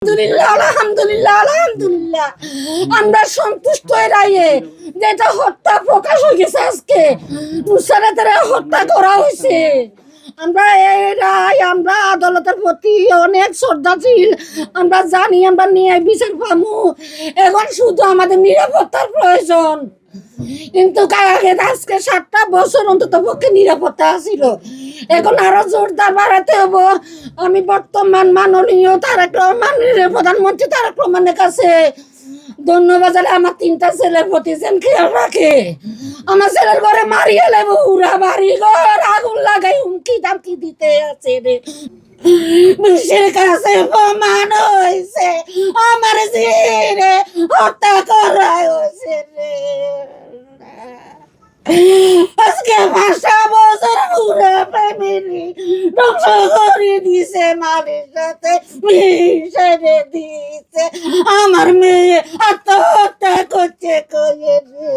আলহামদুলিল্লাহ আলহামদুলিল্লাহ আলহামদুলিল্লাহ আমরা সন্তুষ্ট রায়ে যেটা হত্যা প্রকাশ হয়ে গেছে আজকে নুসরাতের হত্যা করা হয়েছে। আমরা এই রায় আমরা আদালতের প্রতি অনেক শ্রদ্ধাশীল। আমরা জানি আমরা ন্যায় বিচার পাবো। এখন শুধু আমাদের নিরাপত্তার প্রয়োজন। কিন্তু আজকে 7টা বছর অন্তত পক্ষে নিরাপত্তা ছিল, এখন আরো জোরদার বাড়াতে হবো। আমি বর্তমান মাননীয় তারেক রহমানের প্রধানমন্ত্রী তারেক রহমানের কাছে ধন্যবাদ জানাই। আমার 3টা ছেলের প্রতি যেন খেয়াল রাখে। আমার ছেলের ঘরে মারিয়ে লেবো উড়া বাড়ি ঘর আগুন লাগাই হুমকি দামকি দিতে আছে রে। বিশ্বের কাছে প্রমাণ হয়েছে আমার ছেলে হত্যা করা হয়েছে রে। আজকে 5টা বছর পুরো ফ্যামিলি ধ্বংস করে দিছে, মালির সাথে মিশে দিছে। আমার মেয়ে আত্মহত্যা করছে কয়ে রে।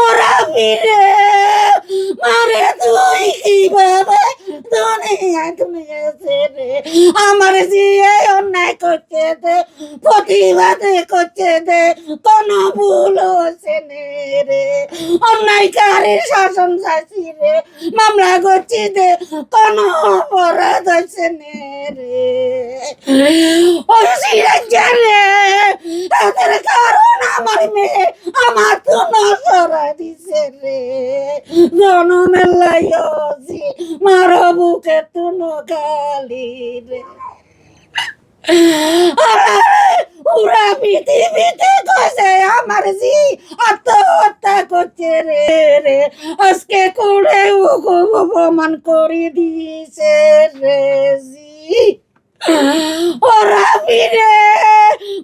ওরা ফিরে মারে তুই কিভাবে দুনিয়ায় তুমি এসে রে। আমার জিয়ে অন্যায় করছে দে, প্রতিবাদ করছে দে, কোনো ভুল হচ্ছে রে। অন্যায়কারীর শাসন চাইছি রে, মামলা করছি দে, কোনো অপরাধ হচ্ছে রে। ওই রে এদের কারণ আমার মেয়ে আমার তো নজরা দিছে রে। জনমের লাইছি মারো বুকে তুনো গালি রে। পুরা পৃথিবীতে কইছে আমার জি আত্মহত্যা করছে রে। আজকে করে অপমান করে দিয়েছে রে জি। ওরা ফিরে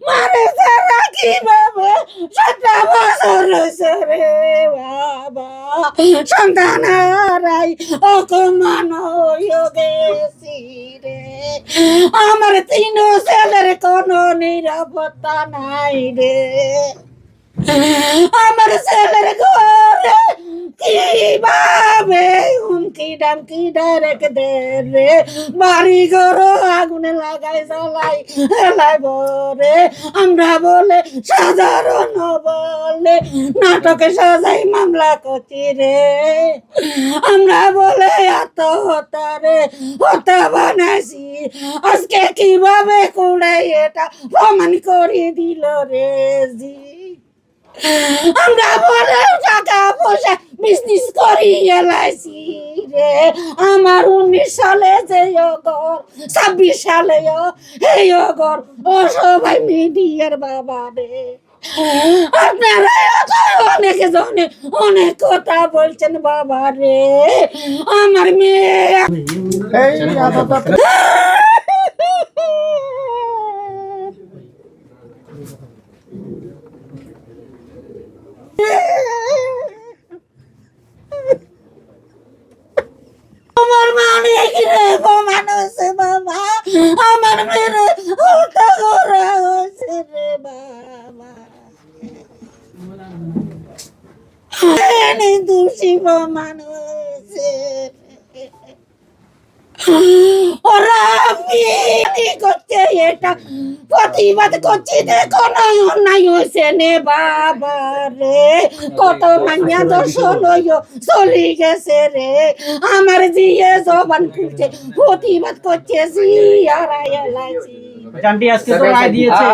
মারে সারা কিভাবে 7টা বছর হয়েছে রে বাবা। সন্তান হারাই অকমান হয়ে গেছি রে। আমার 3 ছেলের কোনো নিরাপত্তা নাই রে। আমার ছেলের ঘরে কিভাবে হুমকি ডামকি ডাইরেক্ট দে রে। বাড়ি ঘর আগুনে লাগাই জ্বালাই হেলাই বরে। আমরা বলে সাধারণ বলে নাটকে সাজাই মামলা করছি রে। আমরা বলে আত্মহত্যা রে হত্যা বানাইছি। আজকে কিভাবে করে এটা প্রমাণ করে দিল রে জি। আমরা বলে টাকা পয়সা বিজনেস করি এলাইছি রে। আমার 19 সালে যে ঘর 26 সালে এই ঘর ও সবাই মিডিয়ার বাবা রে। আপনারা অনেক জনে অনেক কথা বলছেন বাবা রে। আমার মেয়ে আমার অনেক প্রমাণ হয়েছে বাবা। আমার মেয়ে হত্যা করা হয়েছে রে বাবা। দোষী প্রমাণ হয়েছে। ওরা করছে এটা প্রতিবাদ করছি রে। কোনো অন্যায় হয়েছে নে বাবা রে। কত মাইয়া দর্শন চলি গেছে রে। আমার জিয়ে জবান খুলছে প্রতিবাদ করছে জি আর আজকে তো রায় দিয়েছে।